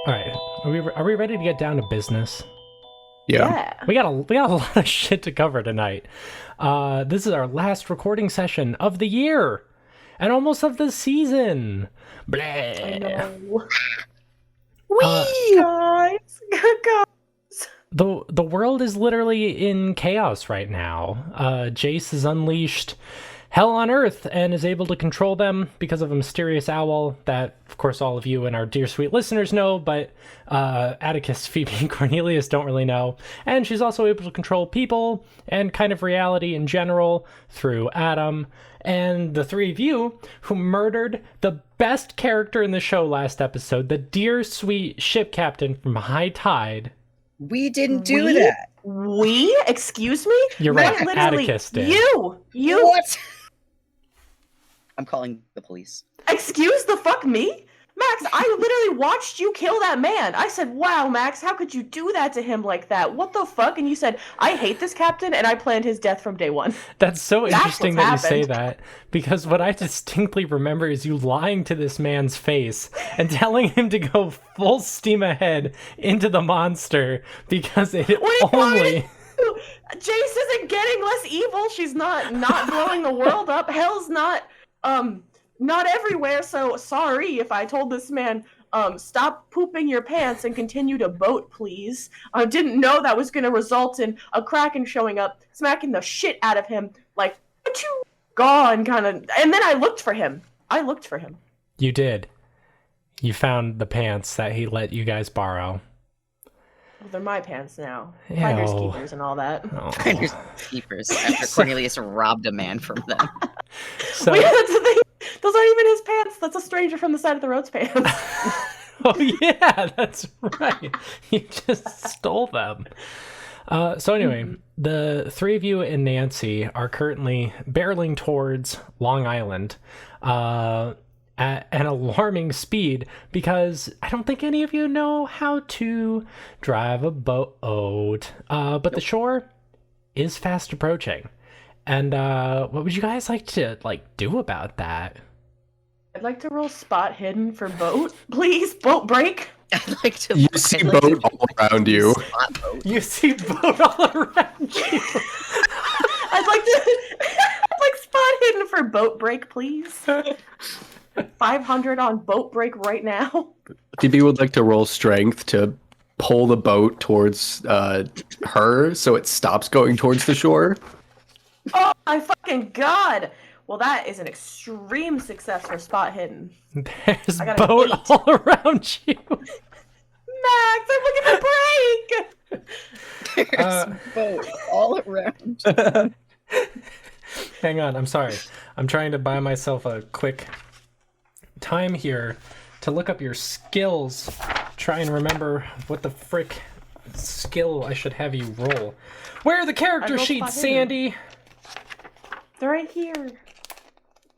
All right, are we ready to get down to business? Yeah. We got a lot of shit to cover tonight. This is our last recording session of the year, and almost of the season. Blah. I know. Guys. The world is literally in chaos right now. Jace has unleashed hell on earth and is able to control them because of a mysterious owl that, of course, all of you and our dear sweet listeners know, but Atticus, Phoebe, and Cornelius don't really know. And she's also able to control people and kind of reality in general through Adam. And the three of you who murdered the best character in the show last episode, the dear sweet ship captain from High Tide. We didn't do that. We? Excuse me? You're right, Literally, Atticus did. You! What? I'm calling the police. Excuse the fuck me? Max, I literally watched you kill that man. I said, wow, Max, how could you do that to him like that? What the fuck? And you said, I hate this captain, and I planned his death from day one. That's so interesting that what's you say happened. that, because what I distinctly remember is you lying to this man's face and telling him to go full steam ahead into the monster because it What are you only... Jace isn't getting less evil. She's not blowing the world up. Hell's not everywhere, so sorry if I told this man, stop pooping your pants and continue to boat, please. I didn't know that was going to result in a Kraken showing up, smacking the shit out of him, like, "Achoo!" Gone, kind of. And then I looked for him. You did. You found the pants that he let you guys borrow. Well, they're my pants now. Ew. Finders keepers and all that. Oh. Finders keepers after Cornelius robbed a man from them. So, Wait, that's the thing. Those aren't even his pants. That's a stranger from the side of the road's pants. oh yeah, that's right. You just stole them. So anyway, the three of you and Nancy are currently barreling towards Long Island at an alarming speed because I don't think any of you know how to drive a boat. But the shore is fast approaching. And what would you guys like to do about that? I'd like to roll spot hidden for boat, please. Boat break. I'd like to. You see boat all around you. Spot boat. You see boat all around you. I'd like spot hidden for boat break, please. 500 on boat break right now. Phoebe would like to roll strength to pull the boat towards her so it stops going towards the shore. Oh my fucking god! Well, that is an extreme success for spot hidden. There's I got an boat 8. all around you. Max, I'm looking for break. There's boat all around. Hang on, I'm sorry. I'm trying to buy myself a quick time here to look up your skills. Try and remember what the frick skill I should have you roll. Where are the character I rolled sheets, spot hidden. Sandy? They're right here.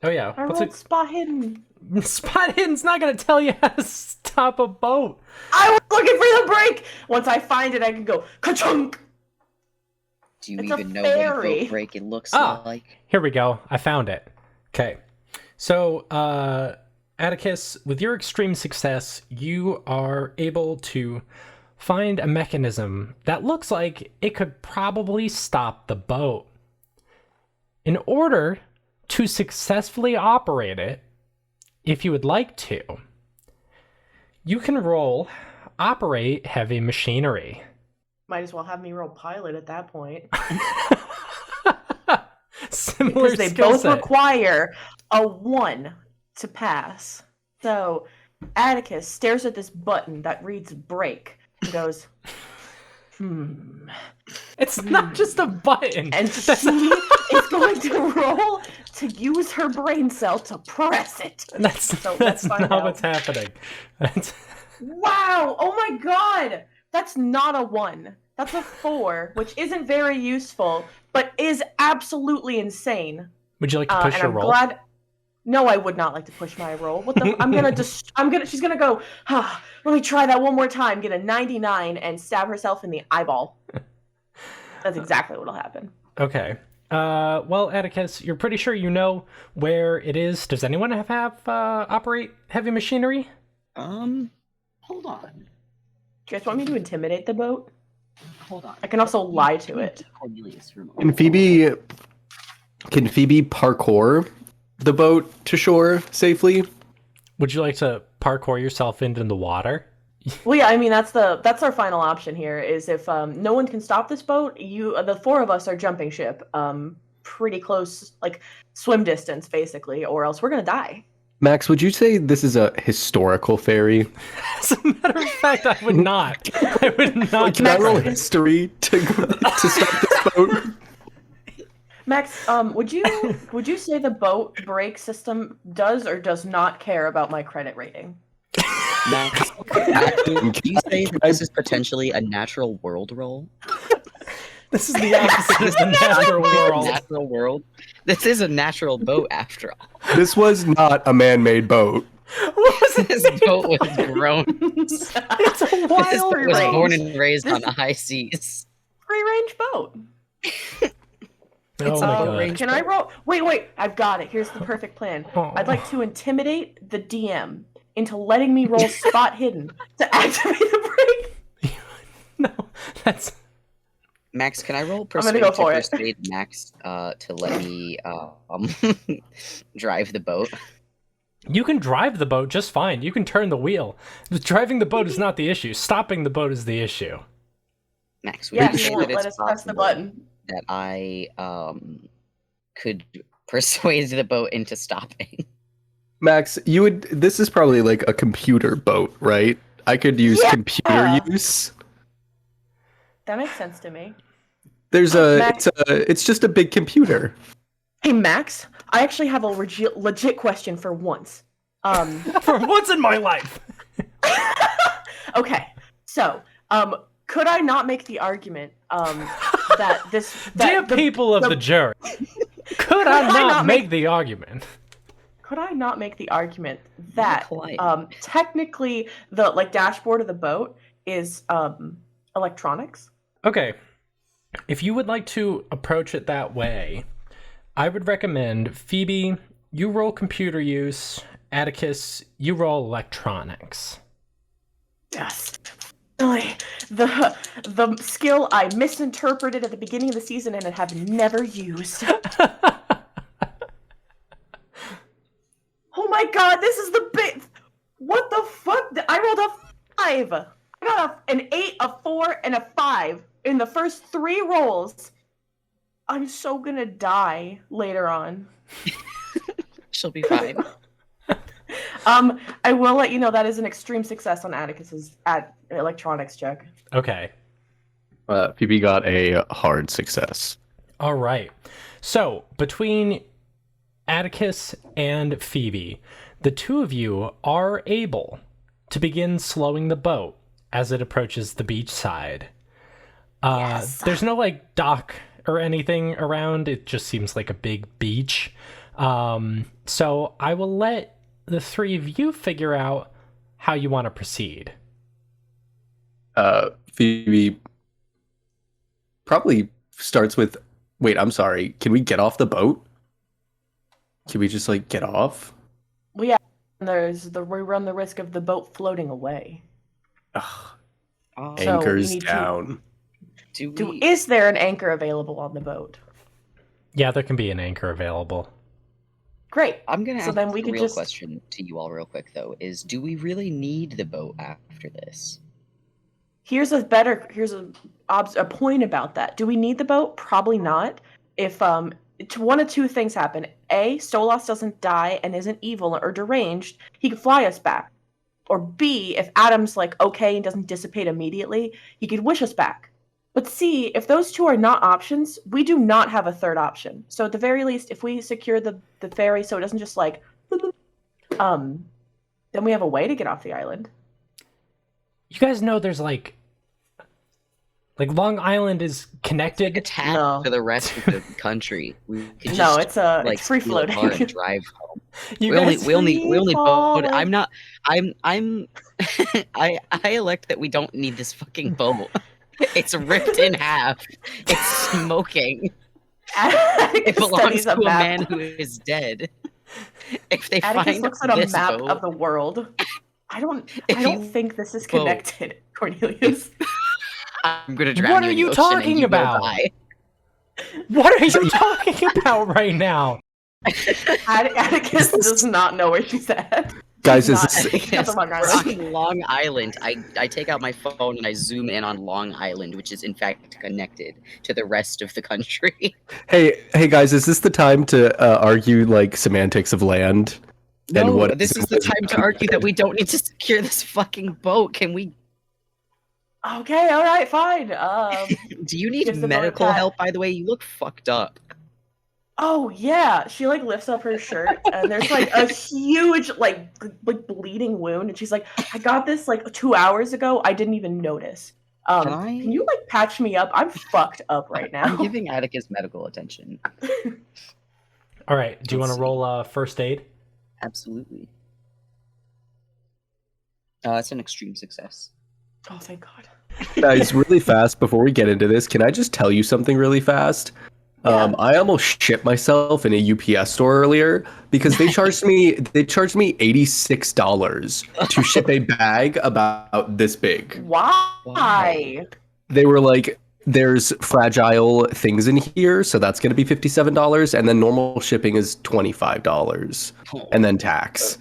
Oh yeah. I What's rolled spot hidden. it? Spot hidden's not gonna tell you how to stop a boat. I was looking for the break. Once I find it, I can go ka-chunk. Do you It's a even know what a ferry. boat break it looks Ah. like? Here we go. I found it. Okay. So, Atticus, with your extreme success, you are able to find a mechanism that looks like it could probably stop the boat. In order to successfully operate it, if you would like to, you can roll operate heavy machinery. Might as well have me roll pilot at that point. Similar Because they skill both set. require a 1 to pass. So Atticus stares at this button that reads break and goes, It's not just a button. and she is going to roll to use her brain cell to press it. That's So that's let's find not out. what's happening. That's, Wow! Oh my god! That's not a 1. That's a 4, which isn't very useful, but is absolutely insane. would you like to push And your I'm roll? glad. No, I would not like to push my roll. What the? I'm gonna just. She's gonna go. Let me try that one more time. Get a 99 and stab herself in the eyeball. That's exactly what'll happen. Okay. Well, Atticus, you're pretty sure you know where it is. Does anyone have operate heavy machinery? Hold on. you guys want me to intimidate the boat? Hold on. I can also lie to it. Cornelius for a moment. Can Phoebe parkour the boat to shore safely? Would you like to parkour yourself into the water? Well, yeah, I mean that's our final option here. Is if no one can stop this boat, the four of us are jumping ship, pretty close, like swim distance, basically, or else we're gonna die. Max, would you say this is a historical ferry? As a matter of fact, I would not. I would not. Can I roll history to stop this boat? Max, would you say the boat brake system does or does not care about my credit rating? Max, do you say that this is potentially a natural world roll? This is the opposite of the natural world. Natural world? This is a natural boat, after all. This was not a man-made boat. This boat was grown. It's a This wild boat was range. born and raised on the high seas. Free range boat. Oh my god. range. Can I roll? Wait, I've got it. Here's the perfect plan. Oh. I'd like to intimidate the DM into letting me roll spot hidden to activate the brake. No, that's... Max, can I roll gonna go for it. persuade Max to let me drive the boat? You can drive the boat just fine. You can turn the wheel. Driving the boat is not the issue. Stopping the boat is the issue. Max, would Yeah, you he say won't that let it's us press the possible button. that I could persuade the boat into stopping? Max, this is probably like a computer boat, right? I could use computer use. That makes sense to me. Max, it's just a big computer. Hey, Max, I actually have a legit question for once. For once in my life. Okay, so, could I not make the argument that Dear people of the jury, could I not make the argument? Could I not make the argument that Quite. technically the dashboard of the boat is electronics? Okay, if you would like to approach it that way, I would recommend Phoebe, you roll computer use, Atticus, you roll electronics. Yes. Really, the skill I misinterpreted at the beginning of the season and have never used. Oh my god, this is the big... What the fuck? I rolled a 5. I got an 8, a 4, and a 5 in the first 3 rolls. I'm so gonna die later on. She'll be fine. I will let you know that is an extreme success on Atticus's electronics check. Okay. Phoebe got a hard success. All right. So, between Atticus and Phoebe, the two of you are able to begin slowing the boat as it approaches the beach side. Yes. There's no dock or anything around. It just seems like a big beach. So I will let the three of you figure out how you want to proceed. Phoebe probably starts with, wait, I'm sorry, can we get off the boat? Can we just get off? Well, yeah, we run the risk of the boat floating away. Ugh, So anchors we need to- down. Is there an anchor available on the boat? Yeah, there can be an anchor available. Great. I'm gonna So ask then we a could real just- question to you all real quick though, is do we really need the boat after this? Here's a point about that. Do we need the boat? Probably not. If one of two things happen: A, Stolas doesn't die and isn't evil or deranged, he could fly us back. Or B, if Adam's okay and doesn't dissipate immediately, he could wish us back. But C, if those two are not options, we do not have a third option. So at the very least, if we secure the ferry so it doesn't just then we have a way to get off the island. You guys know there's Long Island is connected. Attached No. to the rest of the country. We could No, just, it's free steal a car and floating. drive home. You We only guys- boat. falling. I elect that we don't need this fucking boat. It's ripped in half. It's smoking. It belongs to a man who is dead. If they Atticus find looks at a this map boat, of the world. I don't If you think this is boat connected. Cornelius. I'm gonna drown What you are in you the ocean and talking you will about? die. What are you talking about right now? Atticus does not know where she's at. Guys, She's is not- this, Shut the fuck We're up. on Long Island. I take out my phone and I zoom in on Long Island, which is in fact connected to the rest of the country. hey guys, is this the time to argue like semantics of land? No, what this is the time to argue that we don't need to secure this fucking boat. Can we? Okay, all right, fine. Do you need Gives the boat a medical pat. help? By the way, you look fucked up. Oh yeah, she like lifts up her shirt and there's like a huge like bleeding wound, and she's like, "I got this like 2 hours ago. I didn't even notice. Can you like patch me up? I'm fucked up right now." I'm giving Atticus medical attention. All right, do you want Let's to roll first aid? Absolutely. It's an extreme success. Oh, thank God. Guys, really fast before we get into this, can I just tell you something really fast? Yeah. I almost shit myself in a UPS store earlier because they charged me $86 to ship a bag about this big. Why? They were like, there's fragile things in here, so that's going to be $57, and then normal shipping is $25, and then tax.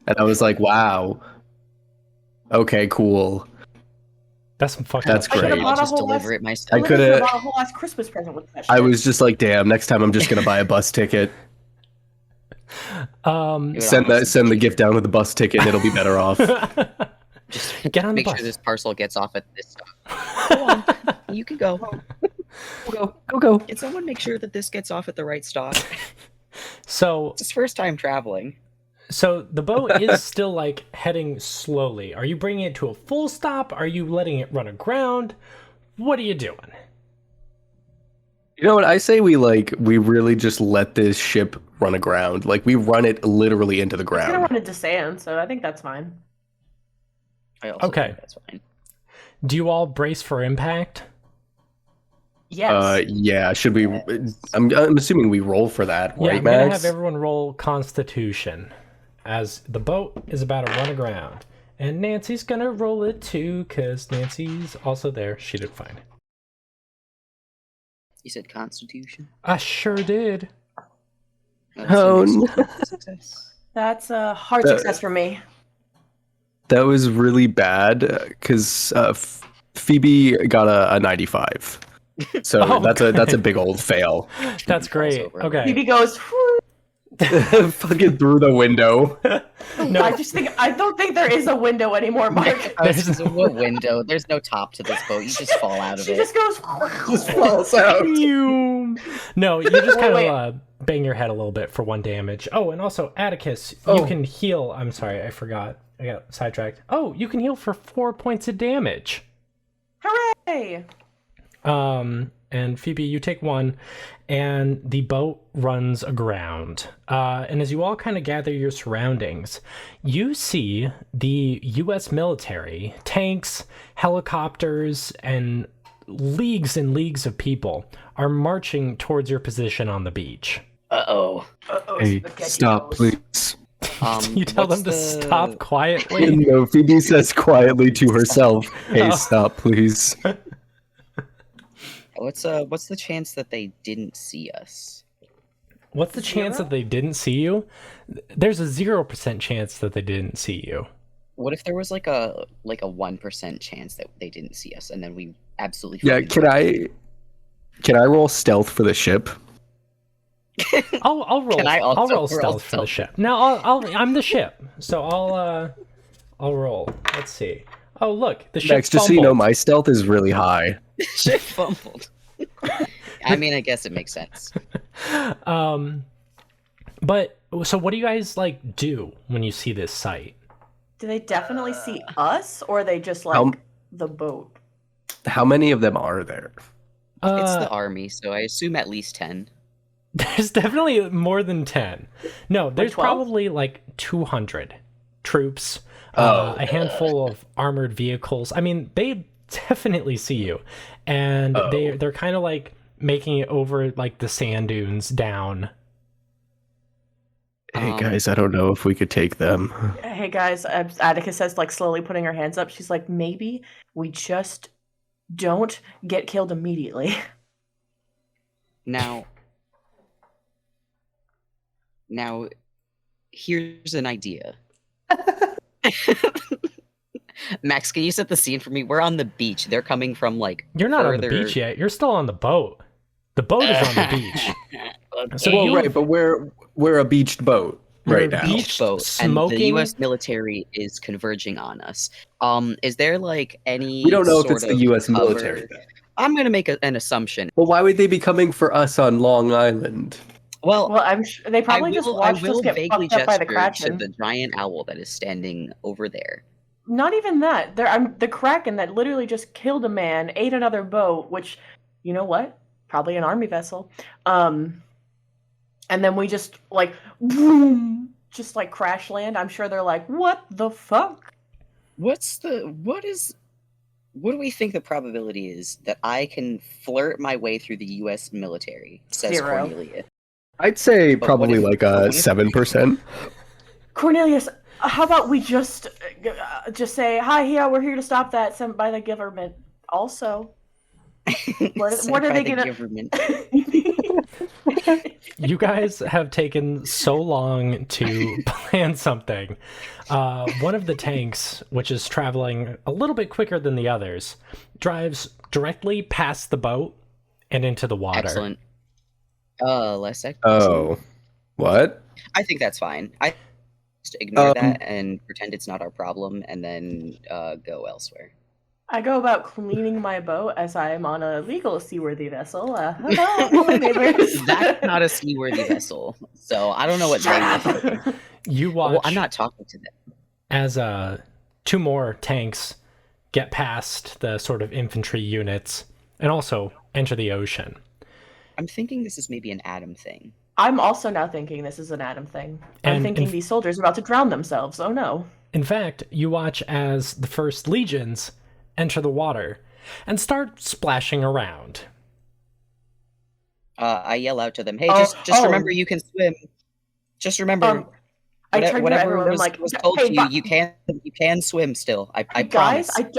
And I was like, wow. Okay, cool. That's some fucked That's up I shit. could've great. bought I'll a just whole deliver lot- it myself. I coulda- bought a whole ass Christmas present with that shit. I was just like, damn, next time I'm just going to buy a bus ticket. Send the gift down with the bus ticket and it'll be better off. Just Get on the make bus. sure this parcel gets off at this stop. Go on. You can go. Go. Can someone make sure that this gets off at the right stop? So It's his first time traveling. the boat is still like heading slowly. Are you bringing it to a full stop? Are you letting it run aground? What are you doing? You know what? I say we really just let this ship run aground. Like we run it literally into the It's gonna ground. run into sand, so I think that's fine. I also Okay. think that's fine. Do you all brace for impact? Yes. Yeah. Should we? I'm assuming we roll for that, Yeah, right, I'm gonna Max? have everyone roll Constitution, as the boat is about to run aground, and Nancy's gonna roll it too, cause Nancy's also there. She did fine. You said Constitution? I sure did. Oh, no. Success. That's a hard success for me. That was really bad because Phoebe got a 95. So Oh, that's a big old fail. That's great. over. Okay. Phoebe goes, "Whew." Fucking through the window. No. I don't think there is a window anymore, Mark. There's What window? There's no top to this boat. You just fall out of She it. just goes, Just falls out. No, you just kind Wait. of bang your head a little bit for 1 damage. Oh, and also Atticus, you Oh. can heal. I'm sorry, I forgot. I got sidetracked. Oh, you can heal for 4 points of damage. hooray! And Phoebe, you take 1, and the boat runs aground. And as you all kind of gather your surroundings, you see the U.S. military, tanks, helicopters, and leagues of people are marching towards your position on the beach. Uh-oh. Uh-oh, Hey, spaghetti stop, noodles. please. You tell them what's to the- stop quietly. No, Phoebe says quietly to herself, "Hey, Oh. stop, please." What's the chance that they didn't see us? What's the chance Zero? that they didn't see you? There's a 0% chance that they didn't see you. What if there was like a 1% chance that they didn't see us, and then we absolutely Yeah, fucking- can I roll stealth for the ship? I'll roll. Can I also I'll roll roll stealth for the stealth? ship. No, I'm the ship, so I'll roll. Let's see. Oh look, the ship Max, just so you know, fumbled. my stealth is really high. Shit fumbled. I mean, I guess it makes sense. But so what do you guys like do when you see this sight? Do they definitely see us, or are they just like How- the boat? How many of them are there? It's the army, so I assume at least 10. There's definitely more than 10. No, there's 12? probably like 200 troops, Oh. a handful of armored vehicles. I mean, they definitely see you, and Oh. they're kind of like making it over like the sand dunes down. Hey guys, I don't know if we could take them. Hey guys, Atticus says, like, slowly putting her hands up. She's like, maybe we just don't get killed immediately. Now, here's an idea. Max, can you set the scene for me? We're on the beach. They're coming from like. You're not on the beach yet. You're still on the boat. The boat is on the beach. So right, but we're a beached boat right now. Beach boat, smoking. And the U.S. military is converging on us. Is there like any? We don't know if it's the U.S. cover? military. I'm gonna make an assumption. Well, why would they be coming for us on Long Island? Well, I'm sure they probably just watched us get fucked up by the Kraken. To the giant owl that is standing over there. Not even that. The Kraken that literally just killed a man, ate another boat, which, you know what? Probably an army vessel. And then we just like, boom, just like crash land. I'm sure they're like, what the fuck? What do we think the probability is that I can flirt my way through the U.S. military? Says 0. Cornelius. I'd say probably like a 7%. Cornelius, how about we just say, hi, yeah, we're here to stop that sent by the government. Also, what are they gonna? You guys have taken so long to plan something. One of the tanks, which is traveling a little bit quicker than the others, drives directly past the boat and into the water. Excellent. Less excellent. Oh, what? I think that's fine. I just ignore that and pretend it's not our problem, and then go elsewhere. I go about cleaning my boat as I am on a legal seaworthy vessel. Hello, neighbors. That's not a seaworthy vessel, so I don't know what they were. You watch. Well, I'm not talking to them. As two more tanks get past the sort of infantry units and also enter the ocean. I'm thinking this is maybe an Adam thing. I'm also now thinking this is an Adam thing. I'm thinking these soldiers are about to drown themselves. Oh no. In fact, you watch as the first legions enter the water and start splashing around. I yell out to them, hey, just remember you can swim. Just remember, I turn to whatever everyone, was, I'm like, was told hey, to you can swim still. I guys, promise.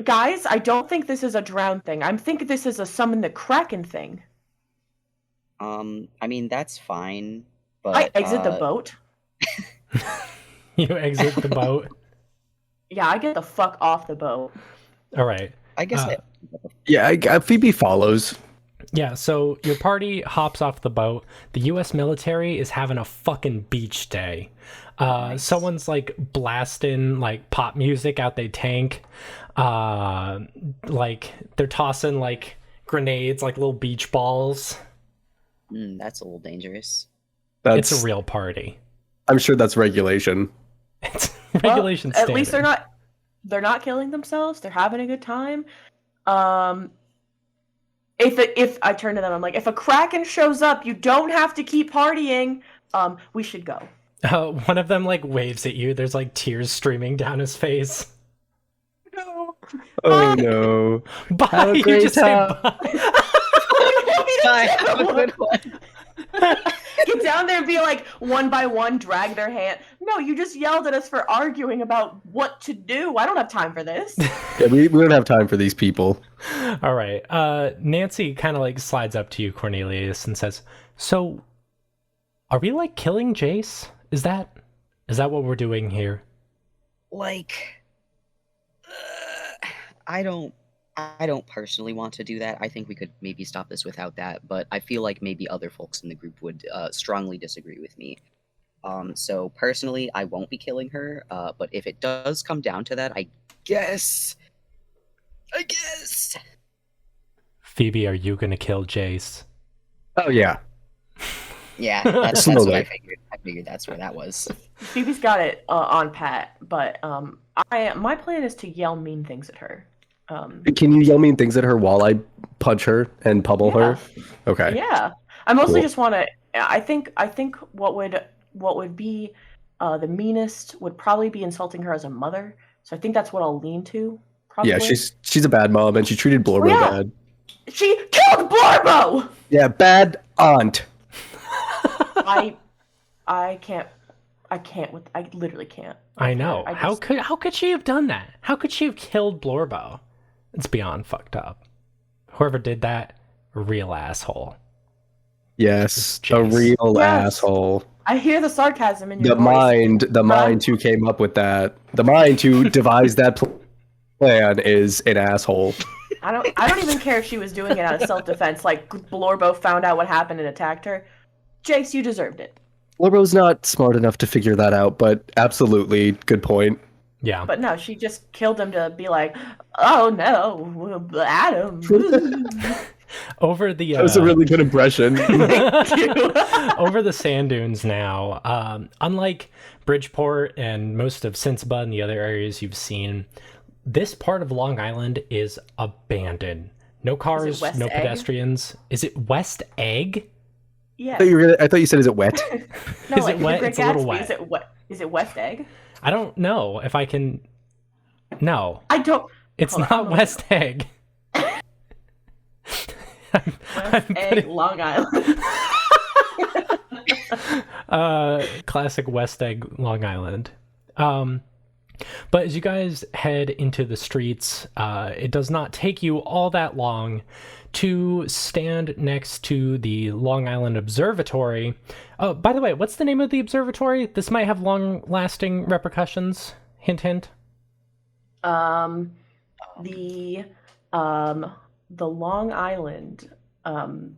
Guys, I don't think this is a drown thing. I'm thinking this is a summon the Kraken thing. I mean, that's fine, but... I exit the boat. You exit the boat? Yeah, I get the fuck off the boat. All right. I guess Phoebe follows. Yeah, so your party hops off the boat. The U.S. military is having a fucking beach day. Nice. Someone's like blasting like pop music out their tank. Like they're tossing like grenades, like little beach balls. That's a little dangerous. It's a real party. I'm sure that's regulation. It's regulation standard. At least they're not killing themselves. They're having a good time. If I turn to them, I'm like, if a Kraken shows up, you don't have to keep partying. We should go. One of them like waves at you. There's like tears streaming down his face. No. Oh no. Bye. Have a You great just time. say bye. Bye. Have a good one. Get down there and be like, one by one, drag their hand. No, you just yelled at us for arguing about what to do. I don't have time for this. Yeah, we don't have time for these people. All right. Nancy kind of like slides up to you, Cornelius, and says, so are we like killing Jace? Is that what we're doing here? Like, I don't personally want to do that. I think we could maybe stop this without that, but I feel like maybe other folks in the group would strongly disagree with me. So personally, I won't be killing her, but if it does come down to that, I guess. Phoebe, are you gonna kill Jace? Oh yeah. Yeah, that's what I figured. I figured that's where that was. Phoebe's got it on pat, but my plan is to yell mean things at her. Can you yell mean things at her while I punch her and pummel her? Okay. Yeah, I mostly just want to. I think what would be the meanest would probably be insulting her as a mother. So I think that's what I'll lean to. Probably. Yeah, she's a bad mom and she treated Blorbo bad. She killed Blorbo. Yeah, bad aunt. I can't I literally can't. I know. How could she have done that? How could she have killed Blorbo? It's beyond fucked up. Whoever did that, real asshole. Yes, a real asshole. I hear the sarcasm in your voice. The mind who came up with that, the mind who devised that plan is an asshole. I don't even care if she was doing it out of self-defense. Like Blorbo found out what happened and attacked her. Jace, you deserved it. Blorbo's not smart enough to figure that out, but absolutely, good point. Yeah. But no, she just killed him to be like, oh no, Adam. Over the that was a really good impression. Over the sand dunes now, unlike Bridgeport and most of Cincinnati and the other areas you've seen, this part of Long Island is abandoned. No cars, no pedestrians. Is it West Egg? Yeah. I thought you said, is it wet? No, is it wet? It's a little wet. Is it West Egg? I don't know if I can. No. I don't. It's not West Egg. West Egg, Long Island. Classic West Egg, Long Island. But as you guys head into the streets, it does not take you all that long to stand next to the Long Island Observatory. Oh, by the way, what's the name of the observatory? This might have long-lasting repercussions. Hint, hint. The Long Island. The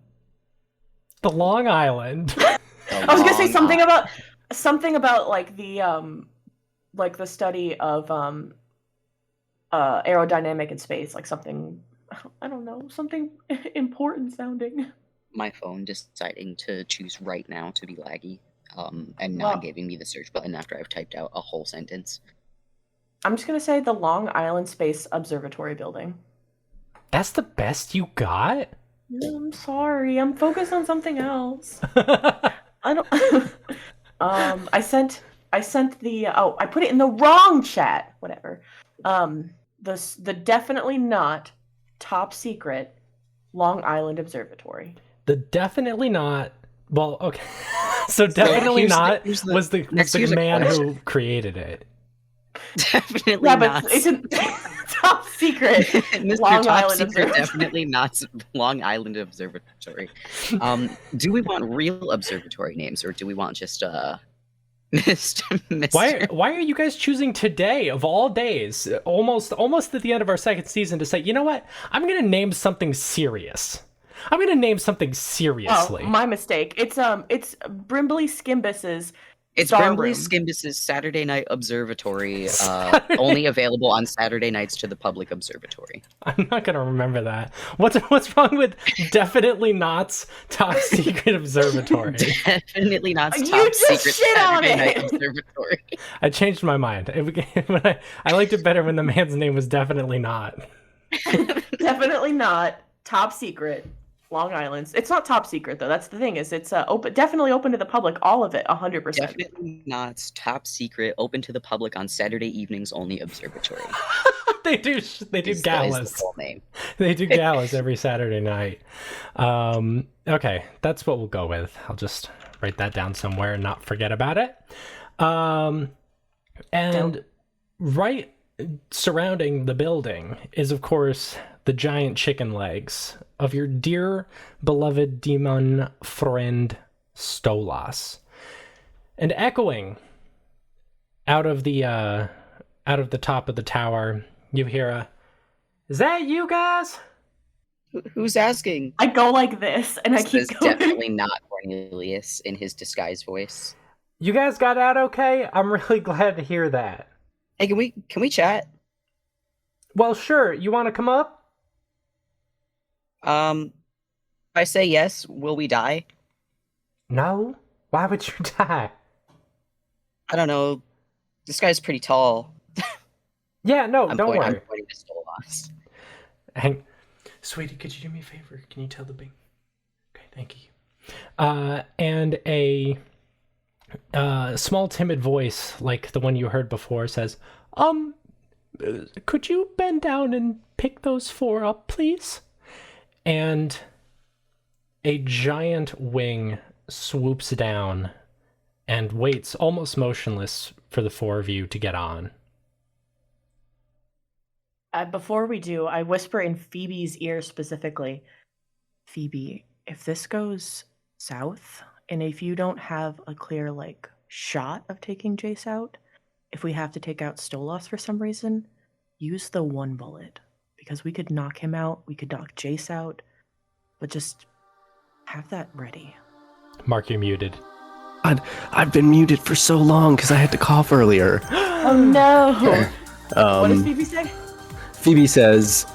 Long Island. I was gonna say something about like the study of aerodynamic in space, like something, I don't know, something important sounding. My phone deciding to choose right now to be laggy, and not giving me the search button after I've typed out a whole sentence. I'm just gonna say the Long Island Space Observatory building. That's the best you got? I'm sorry, I'm focused on something else. I don't. I sent the I put it in the wrong chat. Whatever. The definitely not top secret Long Island Observatory. The definitely not. Well, okay. So definitely not was the man who created it. Definitely not. But it's a top secret. Mr. Long Top Island Secret, definitely not Long Island Observatory. Do we want real observatory names, or do we want just Mr. Why are you guys choosing today of all days, almost at the end of our second season, to say, you know what? I'm gonna name something serious. I'm gonna name something seriously. Oh, my mistake. It's Brimbley Skimbus's. It's Brimbley Skimbus's Saturday Night Observatory, only available on Saturday nights to the public observatory. I'm not gonna remember that. What's wrong with definitely not's top secret observatory? Definitely not's top secret Saturday Night Observatory. I changed my mind. I liked it better when the man's name was definitely not. Definitely not top secret. Long Island. It's not top secret though. That's the thing. It's open, definitely open to the public. All of it, 100%. Definitely not top secret. Open to the public on Saturday evenings only. Observatory. They do galas. The full name. They do galas every Saturday night. Okay, that's what we'll go with. I'll just write that down somewhere and not forget about it. And right surrounding the building is, of course, the giant chicken legs of your dear beloved demon friend Stolas. And echoing out of the top of the tower, you hear a, "Is that you guys?" Who's asking? I go like this, and I keep going. Definitely not Cornelius in his disguised voice. You guys got out okay? I'm really glad to hear that. Hey, can we chat? Well, sure. You want to come up? If I say yes, will we die? No. Why would you die? I don't know. This guy's pretty tall. Yeah, no, don't worry. I'm pointing to Stolas. Hang, sweetie, could you do me a favor? Can you tell the big? Okay, thank you. And a small, timid voice, like the one you heard before, says, could you bend down and pick those 4 up, please? And a giant wing swoops down and waits almost motionless for the four of you to get on. Before we do, I whisper in Phoebe's ear specifically, Phoebe, if this goes south, and if you don't have a clear, shot of taking Jace out, if we have to take out Stolas for some reason, use the one bullet. Because we could knock him out, we could knock Jace out, but just have that ready. Mark, you're muted. I've been muted for so long because I had to cough earlier. Oh no! What does Phoebe say? Phoebe says,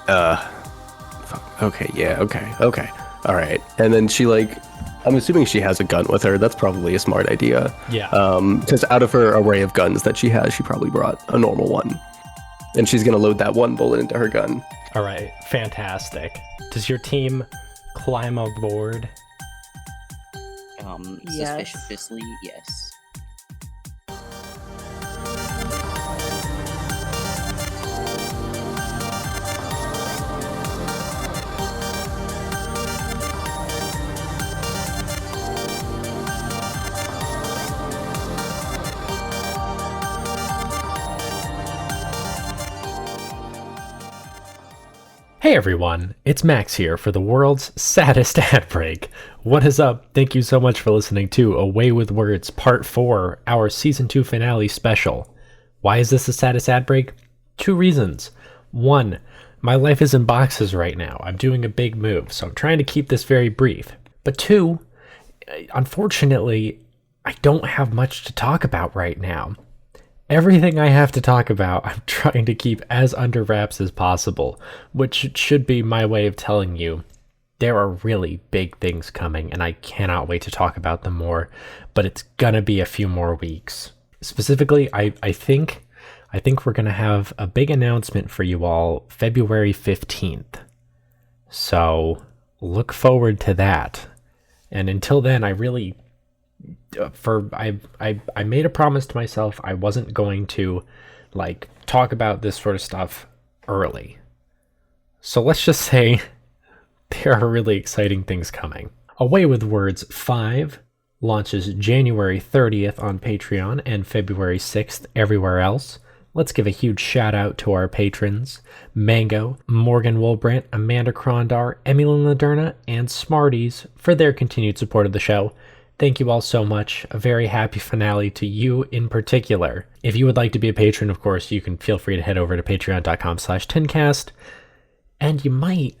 okay, yeah, okay, all right. And then she I'm assuming she has a gun with her. That's probably a smart idea. Yeah. Because out of her array of guns that she has, she probably brought a normal one. And she's going to load that one bullet into her gun. All right, fantastic. Does your team climb aboard? Yes. Suspiciously, yes. Hey everyone, it's Max here for the world's saddest ad break. What is up? Thank you so much for listening to Away with Words Part 4, our Season 2 finale special. Why is this the saddest ad break? 2 reasons. 1, my life is in boxes right now. I'm doing a big move, so I'm trying to keep this very brief. But 2, unfortunately, I don't have much to talk about right now. Everything I have to talk about, I'm trying to keep as under wraps as possible, which should be my way of telling you there are really big things coming, and I cannot wait to talk about them more, but it's gonna be a few more weeks. Specifically, I think we're gonna have a big announcement for you all February 15th. So look forward to that. And until then, I made a promise to myself I wasn't going to talk about this sort of stuff early. So let's just say there are really exciting things coming. Away with Words 5 launches January 30th on Patreon and February 6th everywhere else. Let's give a huge shout out to our patrons, Mango, Morgan Wolbrandt, Amanda Krondar, Emily Laderna, and Smarties for their continued support of the show. Thank you all so much. A very happy finale to you in particular. If you would like to be a patron, of course, you can feel free to head over to patreon.com/10cast. And you might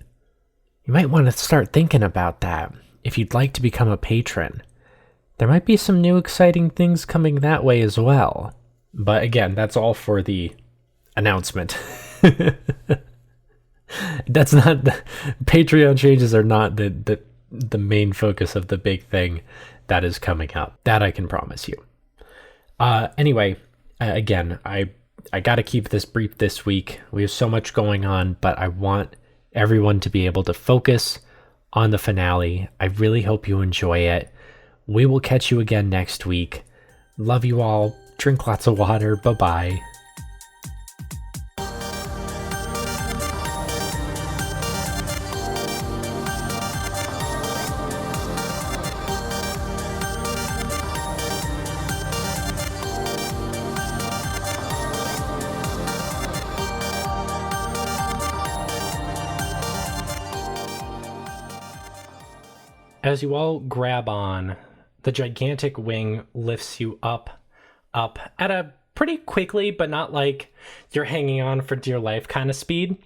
want to start thinking about that. If you'd like to become a patron, there might be some new exciting things coming that way as well. But again, that's all for the announcement. That's not Patreon changes are not the main focus of the big thing that is coming up. That I can promise you. Anyway, again, I got to keep this brief this week. We have so much going on, but I want everyone to be able to focus on the finale. I really hope you enjoy it. We will catch you again next week. Love you all. Drink lots of water. Bye-bye. As you all grab on, the gigantic wing lifts you up at a pretty quickly, but not like you're hanging on for dear life kind of speed,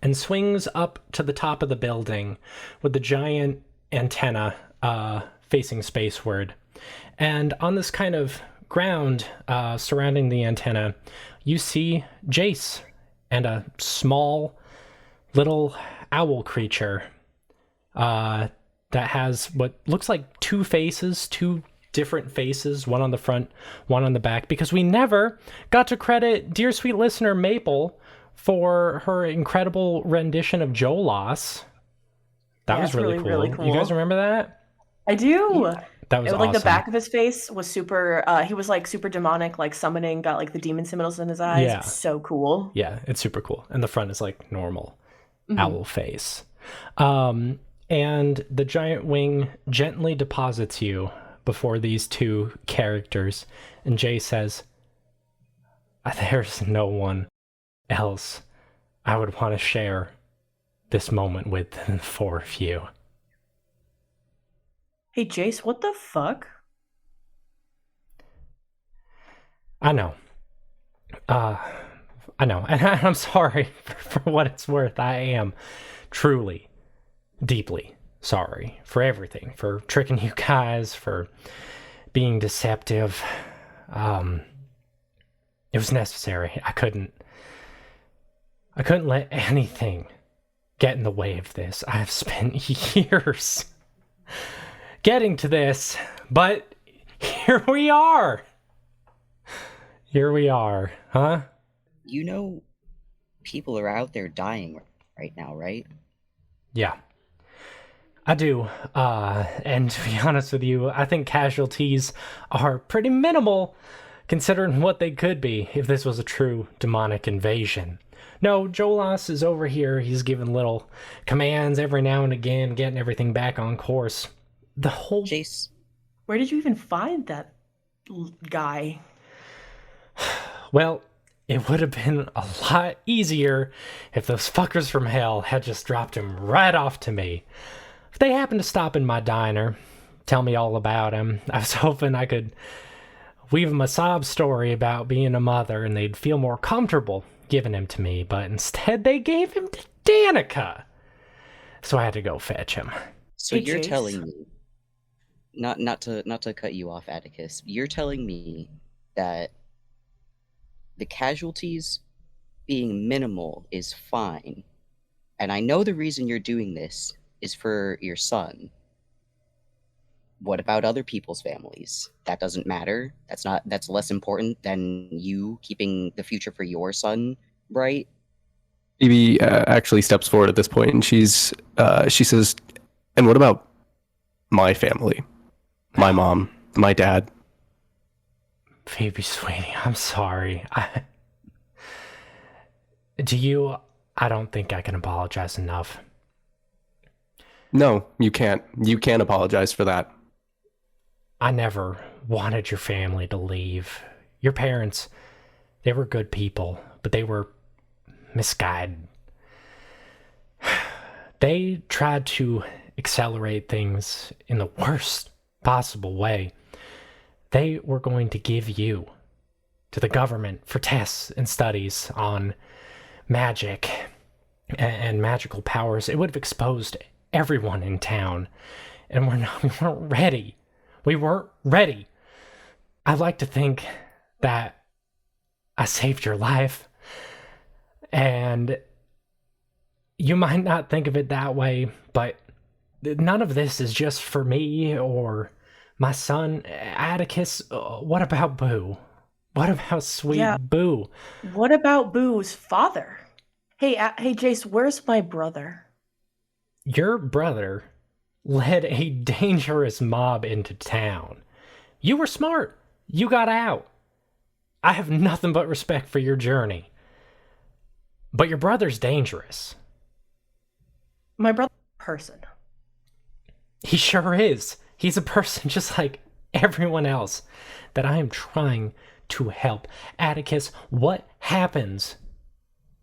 and swings up to the top of the building with the giant antenna facing spaceward. And on this kind of ground surrounding the antenna, you see Jace and a small little owl creature that has what looks like 2 faces, 2 different faces, one on the front, one on the back, because we never got to credit dear sweet listener Maple for her incredible rendition of Jolas. That was really cool. Really cool. You guys remember that? I do. Yeah, that was awesome. The back of his face was super, he was super demonic, summoning, got the demon symbols in his eyes. Yeah. So cool. Yeah, it's super cool. And the front is normal owl face. And the giant wing gently deposits you before these two characters, and Jay says, "There's no one else I would want to share this moment with than the four of you." Hey, Jace, what the fuck? I know. I know, and I'm sorry for what it's worth. I am truly, deeply sorry for everything, for tricking you guys, for being deceptive. It was necessary. I couldn't let anything get in the way of this. I have spent years getting to this, but here we are. Here we are, huh? You know, people are out there dying right now, right? Yeah, I do. And to be honest with you, I think casualties are pretty minimal considering what they could be if this was a true demonic invasion. No, Jolas is over here. He's giving little commands every now and again, getting everything back on course. The whole... Jace. Where did you even find that guy? Well, it would have been a lot easier if those fuckers from hell had just dropped him right off to me. If they happened to stop in my diner, tell me all about him, I was hoping I could weave them a sob story about being a mother and they'd feel more comfortable giving him to me, but instead they gave him to Danica. So I had to go fetch him. So Hey, you're Jace. telling me, not to cut you off, Atticus, you're telling me that the casualties being minimal is fine, and I know the reason you're doing this is for your son. What about other people's families? That doesn't matter. That's less important than you keeping the future for your son bright. Phoebe actually steps forward at this point, and she says, "And what about my family? My mom, my dad?" Phoebe, sweetie, I'm sorry. I don't think I can apologize enough. No, you can't. You can't apologize for that. I never wanted your family to leave. Your parents, they were good people, but they were misguided. They tried to accelerate things in the worst possible way. They were going to give you to the government for tests and studies on magic and magical powers. It would have exposed everyone in town, and we weren't ready. We weren't ready. I'd like to think that I saved your life, and you might not think of it that way, but none of this is just for me or my son, Atticus. What about Boo? What about sweet Boo? What about Boo's father? Hey, Jace, where's my brother? Your brother led a dangerous mob into town. You were smart. You got out. I have nothing but respect for your journey. But your brother's dangerous. My brother's a person. He sure is. He's a person just like everyone else that I am trying to help. Atticus, what happens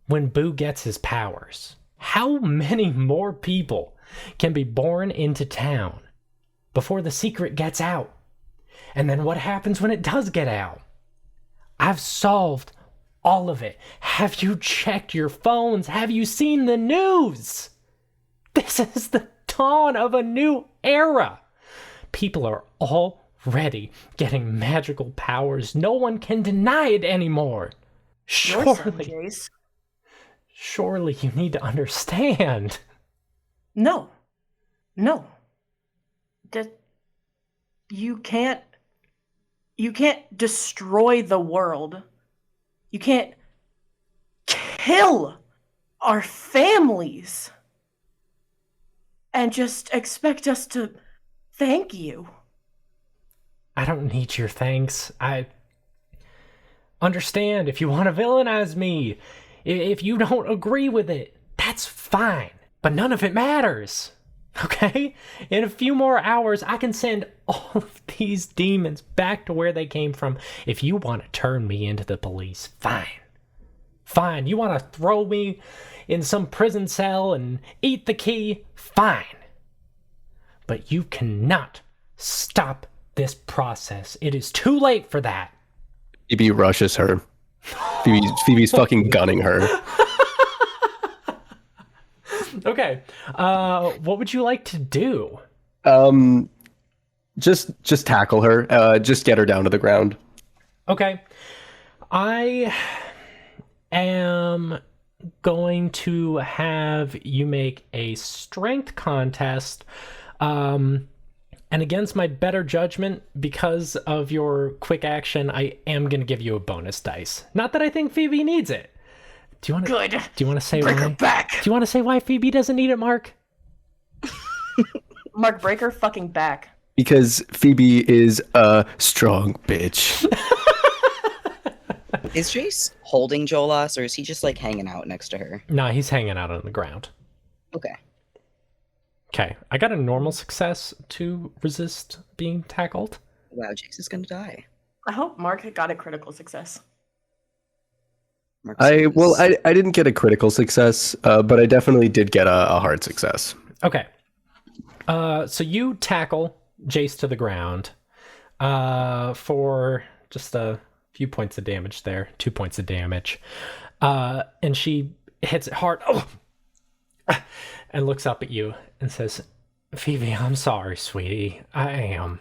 when Boo gets his powers? How many more people can be born into town before the secret gets out? And then what happens when it does get out? I've solved all of it. Have you checked your phones? Have you seen the news? This is the dawn of a new era. People are already getting magical powers. No one can deny it anymore. Surely you need to understand. No. You can't destroy the world. You can't kill our families and just expect us to thank you. I don't need your thanks. I understand if you want to villainize me. If you don't agree with it, that's fine. But none of it matters. Okay? In a few more hours, I can send all of these demons back to where they came from. If you want to turn me into the police, fine. Fine. You want to throw me in some prison cell and eat the key? Fine. But you cannot stop this process. It is too late for that. Phoebe rushes her. Phoebe's fucking gunning her. Okay. What would you like to do? Just tackle her. Just get her down to the ground. Okay. I am going to have you make a strength contest. And against my better judgment, because of your quick action, I am going to give you a bonus dice. Not that I think Phoebe needs it. Do you want to? Good. Do you want to say Break why? her back. Do you want to say why Phoebe doesn't need it, Mark? Mark, break her fucking back. Because Phoebe is a strong bitch. Is Jace holding Jolas, or is he just like hanging out next to her? Nah, he's hanging out on the ground. Okay. Okay, I got a normal success to resist being tackled. Wow, Jace is gonna die. I hope Mark got a critical success. I didn't get a critical success, but I definitely did get a hard success. Okay. So you tackle Jace to the ground for just a few points of damage there. 2 points of damage. And she hits it hard. Oh! And looks up at you and says, Phoebe, I'm sorry, sweetie. I am.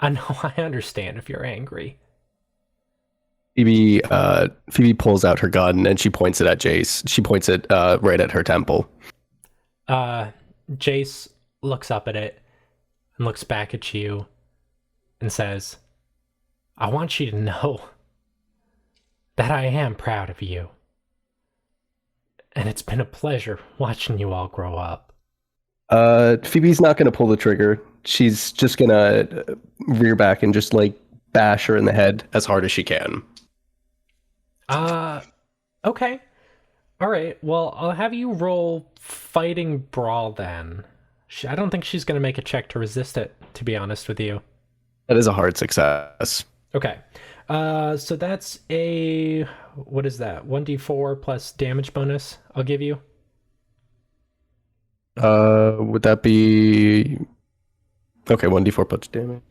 I know, I understand if you're angry. Phoebe pulls out her gun and she points it at Jace. She points it right at her temple. Jace looks up at it and looks back at you and says, I want you to know that I am proud of you. And it's been a pleasure watching you all grow up. Phoebe's not going to pull the trigger. She's just going to rear back and just like bash her in the head as hard as she can. Okay. All right. Well, I'll have you roll fighting brawl then. I don't think she's going to make a check to resist it, to be honest with you. That is a hard success. Okay. So that's a, what is that? 1d4 plus damage bonus I'll give you. Would that be... Okay, 1d4 plus damage.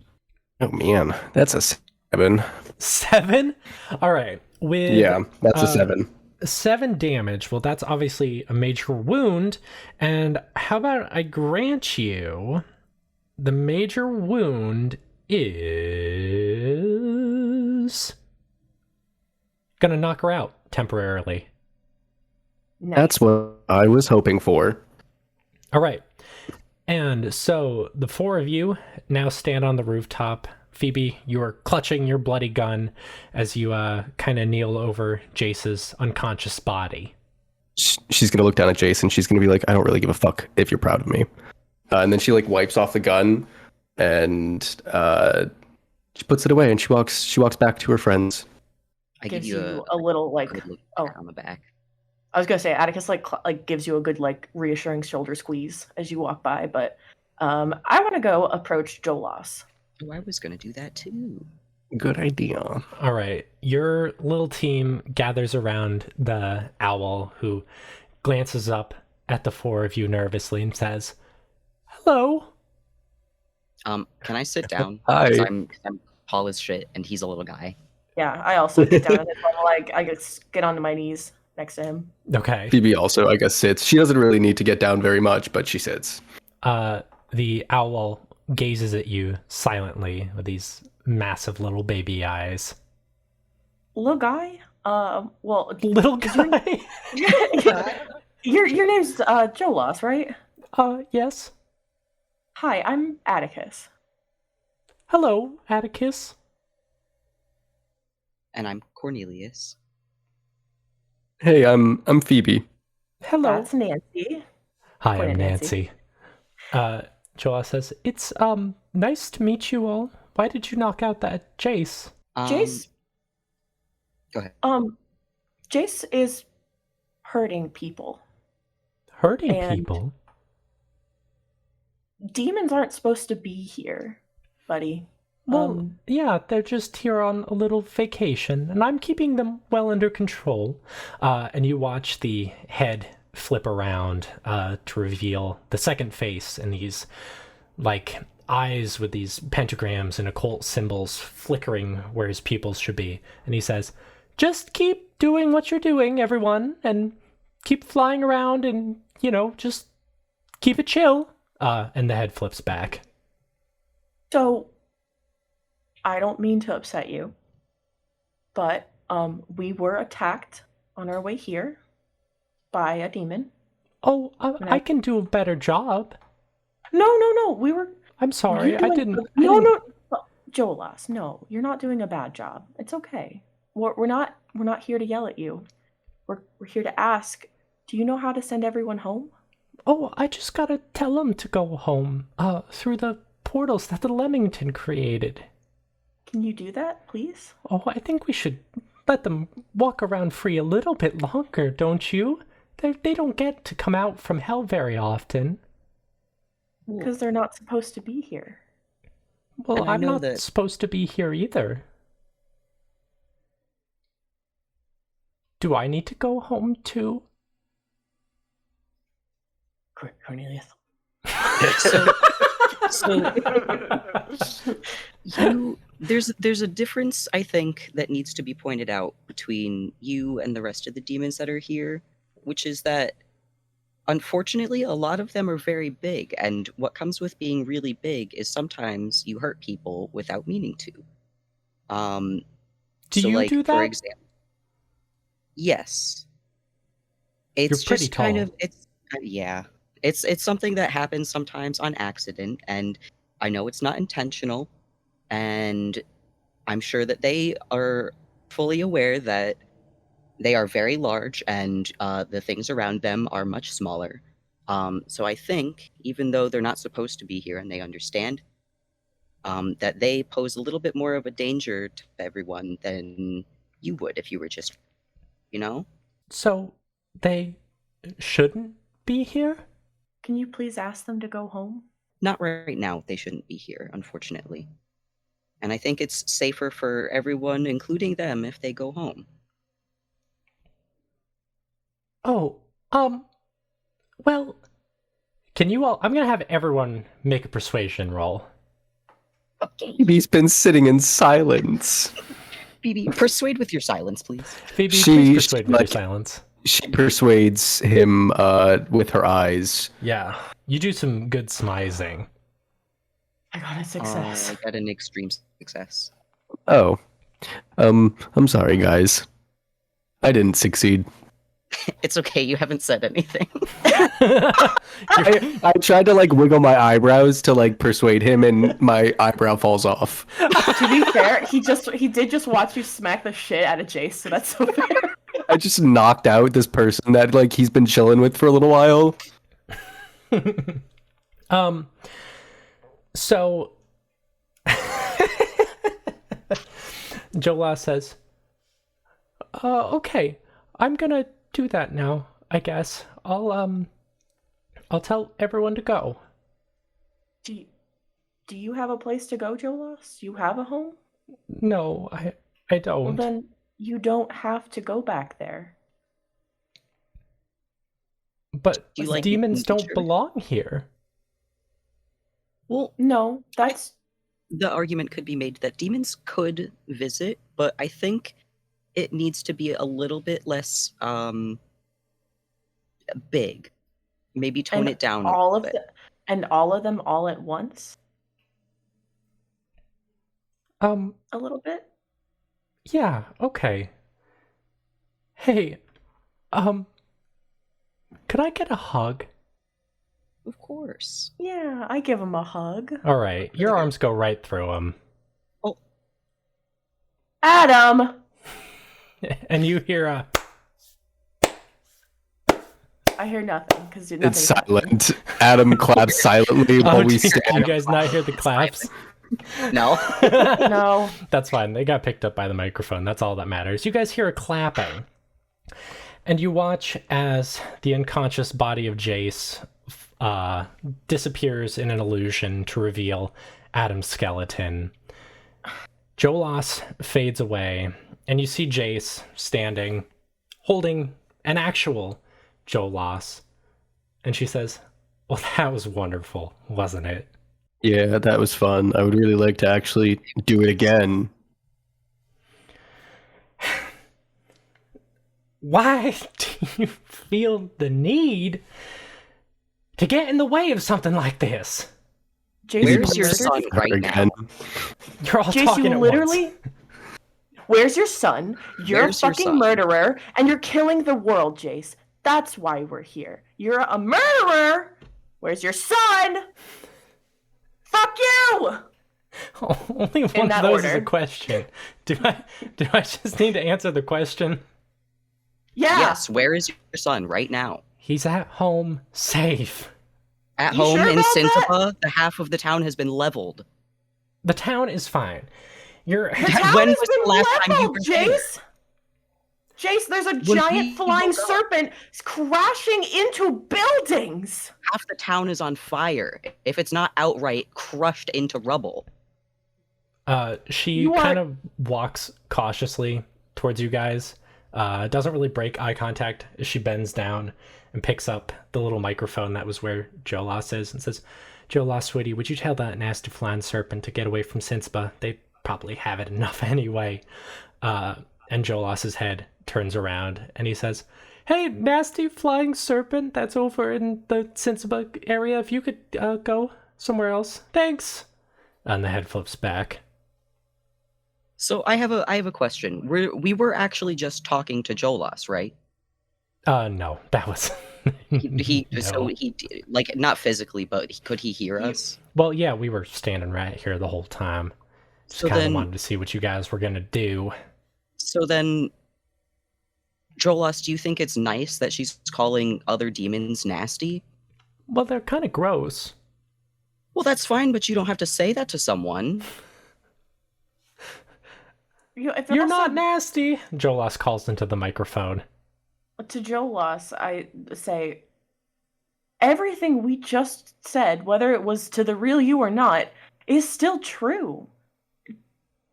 Oh man, that's a 7. 7? All right. Yeah, that's a 7. 7 damage. Well, that's obviously a major wound. And how about I grant you the major wound is gonna knock her out temporarily. Nice. That's what I was hoping for. All right. And so the four of you now stand on the rooftop. Phoebe, you are clutching your bloody gun as you kind of kneel over Jace's unconscious body. She's going to look down at Jace and she's going to be like, I don't really give a fuck if you're proud of me. And then she like wipes off the gun and she puts it away and she walks back to her friends. I gives give you a little like good look on the back. I was gonna say Atticus like gives you a good like reassuring shoulder squeeze as you walk by, but I want to go approach Jolas. Oh, I was gonna do that too. Good idea. All right. Your little team gathers around the owl, who glances up at the four of you nervously and says, "Hello." Can I sit down? Hi. 'Cause I'm tall as shit, and he's a little guy. Yeah, I also get down at his level, like I just get onto my knees next to him. Okay. Phoebe also, I guess, sits. She doesn't really need to get down very much, but she sits. The owl gazes at you silently with these massive little baby eyes. Little guy? Well, Little guy? your name's Jolas, right? Yes. Hi, I'm Atticus. Hello, Atticus. And I'm Cornelius. Hey, I'm Phoebe. Hello. That's Nancy. Hi, Point I'm at Nancy. Jola says, "It's nice to meet you all. Why did you knock out that Jace?" Jace. Go ahead. Jace is hurting people. Hurting And- people? Demons aren't supposed to be here. buddy. Well, yeah, they're just here on a little vacation, and I'm keeping them well under control. And you watch the head flip around to reveal the second face, and these, like, eyes with these pentagrams and occult symbols flickering where his pupils should be. And he says, just keep doing what you're doing, everyone, and keep flying around and, just keep it chill. And the head flips back. So, I don't mean to upset you, but we were attacked on our way here by a demon. Oh, I can do a better job. No. We were. I'm sorry, I didn't. No. Jolas, no, you're not doing a bad job. It's okay. We're not here to yell at you. We're here to ask. Do you know how to send everyone home? Oh, I just gotta tell them to go home. Through the portals that the Leamington created. Can you do that, please? Oh, I think we should let them walk around free a little bit longer, don't you? They don't get to come out from hell very often. Because they're not supposed to be here. Well, I'm not supposed to be here either. Do I need to go home too? Cornelius. There's a difference, I think, that needs to be pointed out between you and the rest of the demons that are here, which is that unfortunately a lot of them are very big, and what comes with being really big is sometimes you hurt people without meaning to. Do you do that? For example, yes. It's You're pretty just kind tall. of it's something that happens sometimes on accident, and I know it's not intentional, and I'm sure that they are fully aware that they are very large and the things around them are much smaller. So I think, even though they're not supposed to be here and they understand, that they pose a little bit more of a danger to everyone than you would if you were just, So, they shouldn't be here? Can you please ask them to go home? Not right now. They shouldn't be here, unfortunately. And I think it's safer for everyone, including them, if they go home. Oh, well, can you all... I'm gonna have everyone make a persuasion roll. Okay. Phoebe's been sitting in silence. Phoebe, persuade with your silence, please. Phoebe, please persuade with your silence. She persuades him with her eyes. Yeah, you do some good smizing. I got a success. I got an extreme success. Oh. I'm sorry, guys. I didn't succeed. It's okay, you haven't said anything. I tried to wiggle my eyebrows to persuade him, and my eyebrow falls off. To be fair, he did just watch you smack the shit out of Jace, so that's so fair. I just knocked out this person that he's been chilling with for a little while. So Jola says, okay, I'm gonna do that now, I guess. I'll tell everyone to go. Do you have a place to go, Jolas? Do you have a home? No, I don't. Well, then you don't have to go back there. But Do you like demons don't nature? belong here. Well, No, that's the argument could be made that demons could visit, but I think it needs to be a little bit less big. Maybe tone it down all a of bit. all of them all at once. A little bit. Yeah, okay. Hey, could I get a hug? Of course. Yeah, I give him a hug. All right, your arms go right through him. Oh, Adam. And you hear a... I hear nothing because It's silent. Adam claps silently while we do you stand. guys not hear the claps? no. No. That's fine. They got picked up by the microphone. That's all that matters. You guys hear a clapping. And you watch as the unconscious body of Jace disappears in an illusion to reveal Adam's skeleton. Jolas fades away, and you see Jace standing, holding an actual Jolas. And she says, well, that was wonderful, wasn't it? Yeah, that was fun. I would really like to actually do it again. Why do you feel the need to get in the way of something like this? Jace, Where's your son right Again. now? You're all Jace, talking you at literally. once. Where's your son? You're Where's a your fucking son? murderer, and you're killing the world, Jace. That's why we're here. You're a murderer. Where's your son? Fuck you! Only one of that those is a order. question. Do I just need to answer the question? Yeah. Yes, where is your son right now? He's at home, safe. At You home sure in about that? Synthapa, the half of the town has been leveled. The town is fine. You're The town When has was the been last time you leveled, were there? Jace. Jace, there's a When giant we flying woke up- serpent crashing into buildings. Half the town is on fire, if it's not outright crushed into rubble. She You kind are- of walks cautiously towards you guys. Doesn't really break eye contact as she bends down and picks up the little microphone that was where Jolas is and says, Jolas, sweetie, would you tell that nasty flying serpent to get away from Sinspa? They probably have it enough anyway. And Jolas's head turns around and he says, hey, nasty flying serpent that's over in the Sinspa area, if you could go somewhere else. Thanks. And the head flips back. So I have a question. We were actually just talking to Jolas, right? No, that was... No. So he like not physically, but could he hear us? Well, yeah, we were standing right here the whole time. Just So kind of then- wanted to see what you guys were gonna do. So then, Jolas, do you think it's nice that she's calling other demons nasty? Well, they're kind of gross. Well, that's fine, but you don't have to say that to someone. If You're also- not nasty, Jolas calls into the microphone. To Jolas, I say, everything we just said, whether it was to the real you or not, is still true.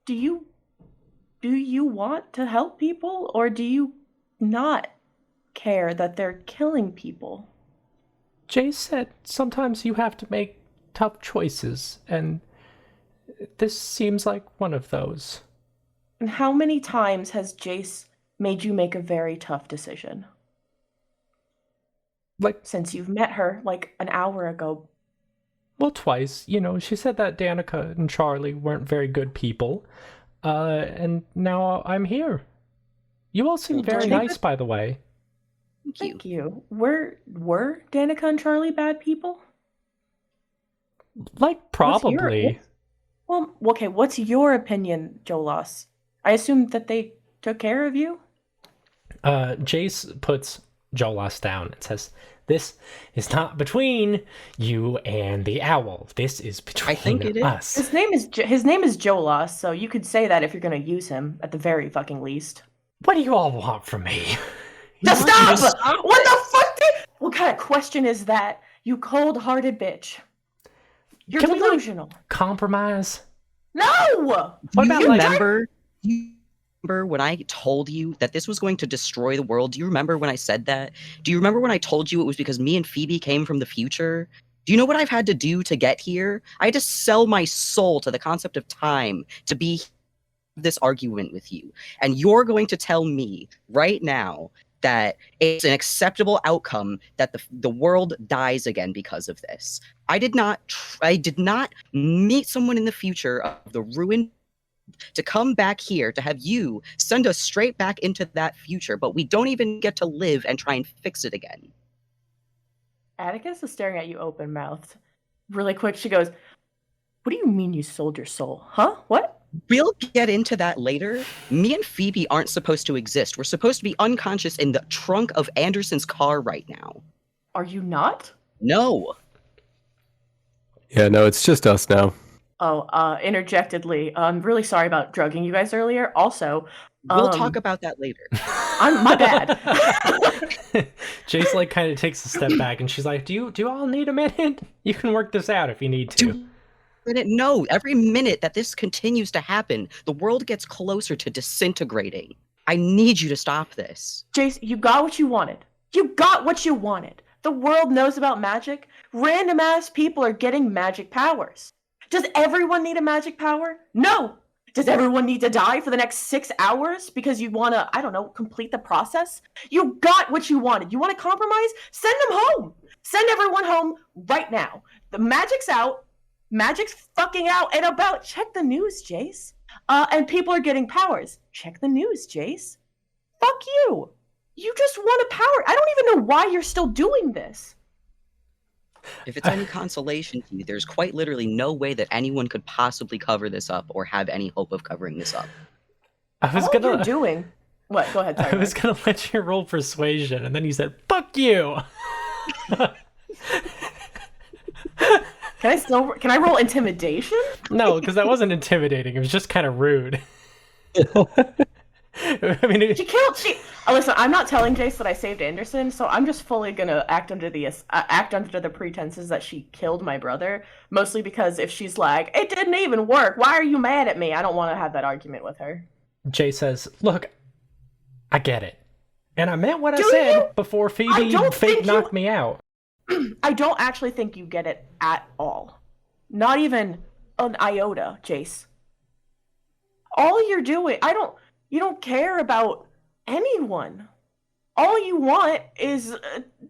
Do you want to help people, or do you not care that they're killing people? Jace said sometimes you have to make tough choices, and this seems like one of those. And how many times has Jace made you make a very tough decision? Like, Since you've met her like an hour ago. well, twice. You know, she said that Danica and Charlie weren't very good people. And now I'm here. You all seem Well, very don't they- nice, by the way. Thank you. Thank you. Were Danica and Charlie bad people? Like, probably. Well, okay, what's your opinion, Jolas? I assume that they took care of you? Jace puts Jolas down and says, this is not between you and the owl. This is between think it is. us. His name is Jolas, so you could say that if you're gonna use him at the very fucking least. What do you all want from me? Just want you to stop! stop What the fuck? What kind of question is that? You cold-hearted bitch. You're Can we, like, delusional. Compromise? No! What Do about, you like- remember? Do you remember when I told you that this was going to destroy the world? Do you remember when I said that? Do you remember when I told you it was because me and Phoebe came from the future? Do you know what I've had to do to get here? I had to sell my soul to the concept of time to be this argument with you. And you're going to tell me right now that it's an acceptable outcome that the world dies again because of this. I did not meet someone in the future of the ruined to come back here to have you send us straight back into that future, but we don't even get to live and try and fix it again. Atticus is staring at you open-mouthed. Really quick, she goes, what do you mean you sold your soul? Huh? What? We'll get into that later. Me and Phoebe aren't supposed to exist. We're supposed to be unconscious in the trunk of Anderson's car right now. Are you not? No. Yeah, no, it's just us now. Oh, interjectedly, I'm really sorry about drugging you guys earlier. Also, We'll talk about that later. my bad. Jace, like, kind of takes a step back and she's like, do you all need a minute? You can work this out if you need to. No, every minute that this continues to happen, the world gets closer to disintegrating. I need you to stop this. Jace, you got what you wanted. You got what you wanted. The world knows about magic. Random ass people are getting magic powers. Does everyone need a magic power? No. Does everyone need to die for the next 6 hours because you want to, I don't know, complete the process? You got what you wanted. You want to compromise? Send them home. Send everyone home right now. The magic's out. Magic's fucking out and about. Check the news, Jace. And people are getting powers. Check the news, Jace. Fuck you. You just want a power. I don't even know why you're still doing this. If it's any consolation to you, there's quite literally no way that anyone could possibly cover this up or have any hope of covering this up. You're doing. What? Go ahead. Sorry, I was gonna let you roll persuasion, and then you said, "Fuck you." Can I roll intimidation? No, because that wasn't intimidating. It was just kind of rude. I mean, listen, I'm not telling Jace that I saved Anderson, so I'm just fully gonna act under the pretenses that she killed my brother. Mostly because if she's like, it didn't even work, why are you mad at me? I don't want to have that argument with her. Jay says, "Look, I get it, and I meant what I said before Phoebe fake knocked me out." I don't actually think you get it at all. Not even an iota, Jace. All you're doing, you don't care about anyone. All you want is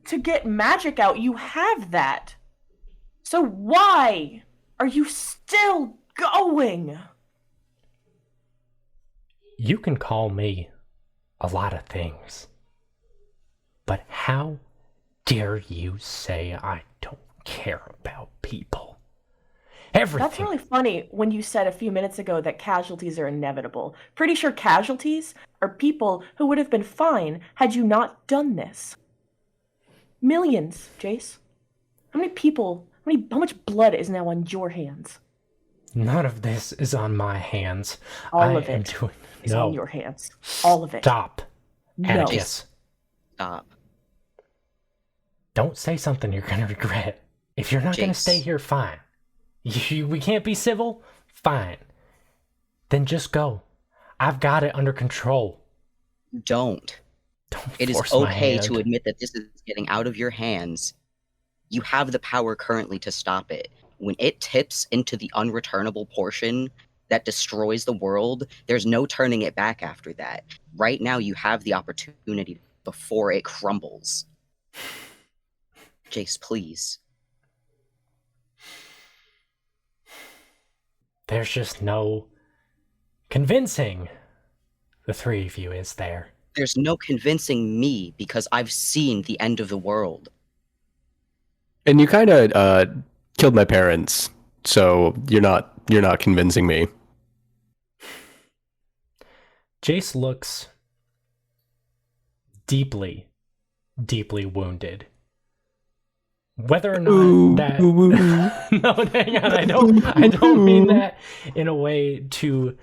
to get magic out. You have that. So why are you still going? You can call me a lot of things, but how dare you say I don't care about people? Everything. That's really funny when you said a few minutes ago that casualties are inevitable. Pretty sure casualties are people who would have been fine had you not done this. Millions, Jace. How much blood is now on your hands? None of this is on my hands. All of it is on your hands. All of it. Stop. No. Atticus. Stop. Don't say something you're going to regret. If you're not going to stay here, fine. We can't be civil? Fine. Then just go. I've got it under control. Don't. It is okay to admit that this is getting out of your hands. You have the power currently to stop it. When it tips into the unreturnable portion that destroys the world, there's no turning it back after that. Right now, you have the opportunity before it crumbles. Jace, please. There's just no convincing the three of you, is there? There's no convincing me because I've seen the end of the world. And you kind of killed my parents, so you're not convincing me. Jace looks deeply, deeply wounded. Whether or not that no, hang on, I don't mean that in a way to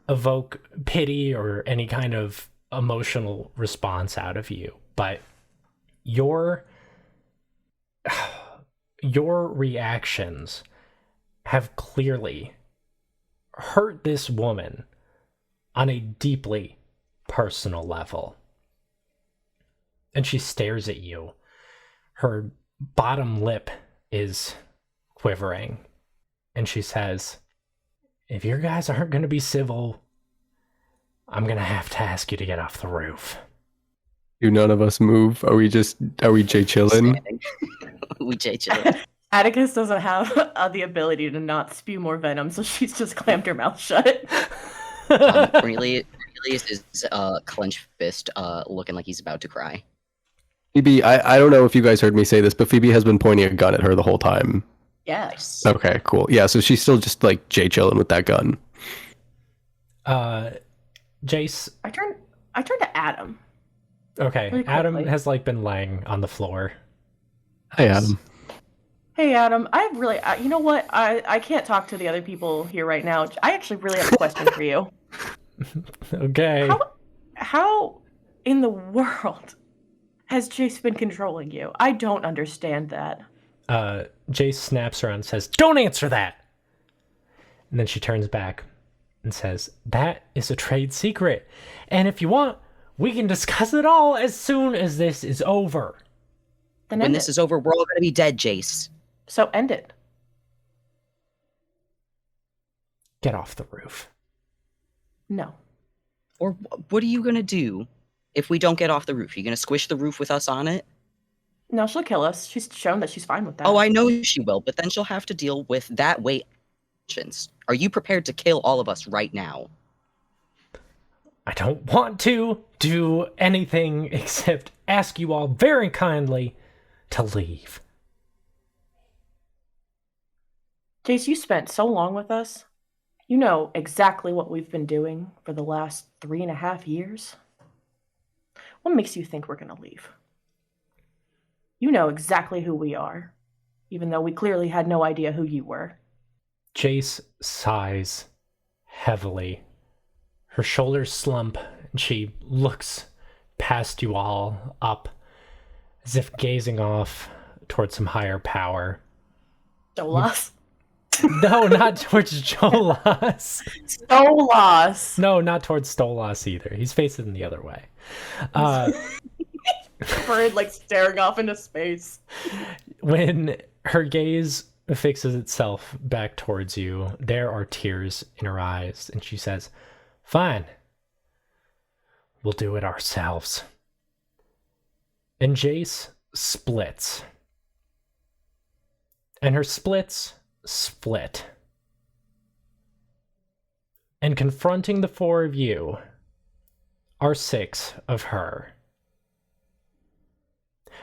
evoke pity or any kind of emotional response out of you, but your reactions have clearly hurt this woman on a deeply personal level. And she stares at you. Her bottom lip is quivering. And she says, "If your guys aren't going to be civil, I'm going to have to ask you to get off the roof." Do none of us move? Are we Jay chillin'? We Jay chillin'. Atticus doesn't have the ability to not spew more venom, so she's just clamped her mouth shut. Cornelius is clenched fist, looking like he's about to cry. Phoebe, I don't know if you guys heard me say this, but Phoebe has been pointing a gun at her the whole time. Yes. Okay, cool. Yeah, so she's still just like Jay chilling with that gun. Jace. I turned to Adam. Okay, really Adam quickly. has been laying on the floor. Hi, Adam. Hey, Adam. You know what? I can't talk to the other people here right now. I actually really have a question for you. Okay. How in the world has Jace been controlling you? I don't understand that. Jace snaps around and says, "Don't answer that! And then she turns back and says, that is a trade secret. And if you want, we can discuss it all as soon as this is over. Then when this is over, we're all going to be dead, Jace. So end it. Get off the roof. No. Or what are you going to do if we don't get off the roof? Are you going to squish the roof with us on it? No, she'll kill us. She's shown that she's fine with that. Oh, I know she will, but then she'll have to deal with that weight. Are you prepared to kill all of us right now? I don't want to do anything except ask you all very kindly to leave. Jace, you spent so long with us. You know exactly what we've been doing for the last 3.5 years. What makes you think we're going to leave? You know exactly who we are, even though we clearly had no idea who you were. Jace sighs heavily. Her shoulders slump, and she looks past you all up, as if gazing off towards some higher power. Stolas? No, not towards Jolas. Stolas! No, not towards Stolas either. He's facing the other way. Bird, like, staring off into space. When her gaze fixes itself back towards you, there are tears in her eyes, and she says, fine. We'll do it ourselves. And Jace splits. And her splits split. And confronting the 4 of you are 6 of her.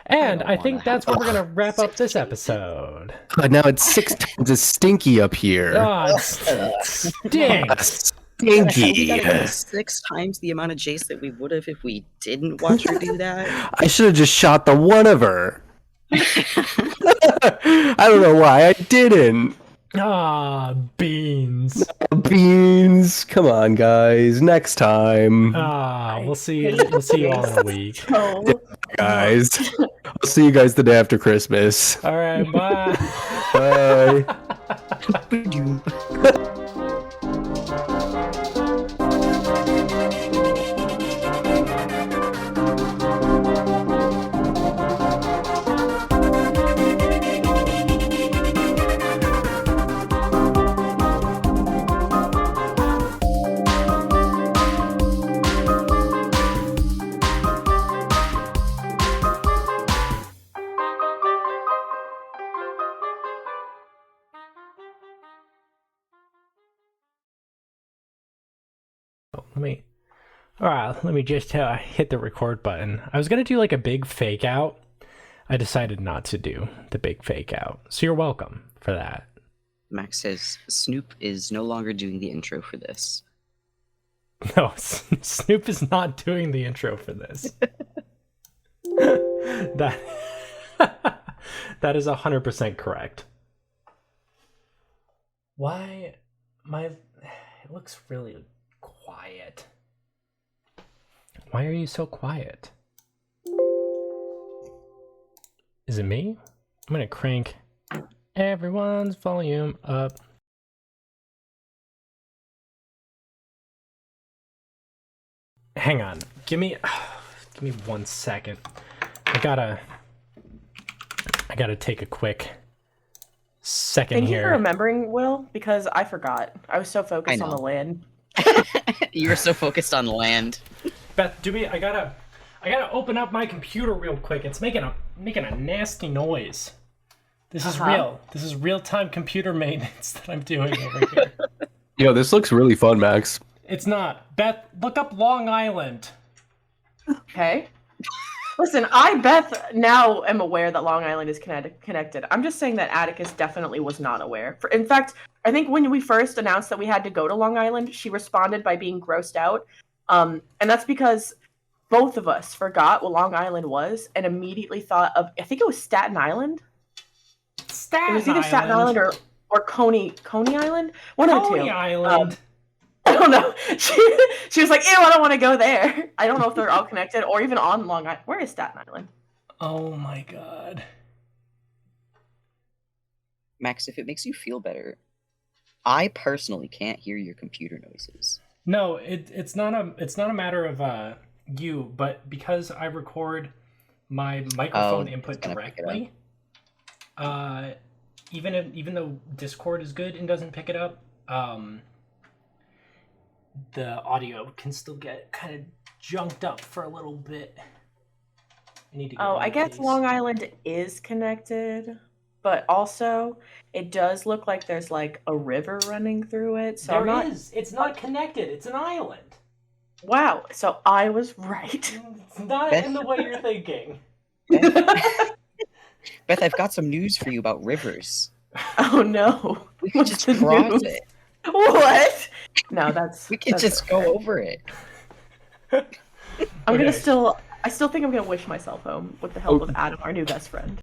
And I think that's where we're going to wrap up this episode. God, now it's 6 times as stinky up here. Oh, it stinks. We gotta Stinky. go 6 times the amount of Jace that we would have if we didn't watch her do that. I should have just shot the one of her. I don't know why I didn't. Ah, beans. Beans. Come on, guys. Next time. Ah, we'll see you all in a week. Oh. Guys. I'll see you guys the day after Christmas. All right, bye. Bye. Let me just hit the record button. I was gonna do like a big fake out. I decided not to do the big fake out. So you're welcome for that. Max says Snoop is no longer doing the intro for this. No, Snoop is not doing the intro for this. That is 100% correct. Why it looks really quiet. Why are you so quiet? Is it me? I'm gonna crank everyone's volume up. Hang on. Give me 1 second. I gotta take a quick second Thank here. you for remembering, Will, because I forgot. I was so focused on the land. You're so focused on land. Beth, I gotta open up my computer real quick. It's making a nasty noise. This is real. This is real-time computer maintenance that I'm doing over here. Yo, this looks really fun, Max. It's not. Beth, look up Long Island. Okay. Listen, I, Beth, now am aware that Long Island is connected. I'm just saying that Atticus definitely was not aware. In fact, I think when we first announced that we had to go to Long Island, she responded by being grossed out. And that's because both of us forgot what Long Island was and immediately thought of, I think it was Staten Island? It was either Staten Island or Coney Island? One of the two. Coney Island. I don't know. She was like, ew, I don't want to go there. I don't know if they're all connected or even on Long Island. Where is Staten Island? Oh my god. Max, if it makes you feel better, I personally can't hear your computer noises. No, it's not a matter of you, but because I record my microphone input directly, even though Discord is good and doesn't pick it up, the audio can still get kind of junked up for a little bit. I guess Long Island is connected, but also it does look like there's like a river running through it. So It's not connected. It's an island. Wow. So I was right. It's not in the way you're thinking. Beth, I've got some news for you about rivers. Oh no. We could just cross it. What? No, we could just go over it. I still think I'm gonna wish myself home with the help of Adam, our new best friend.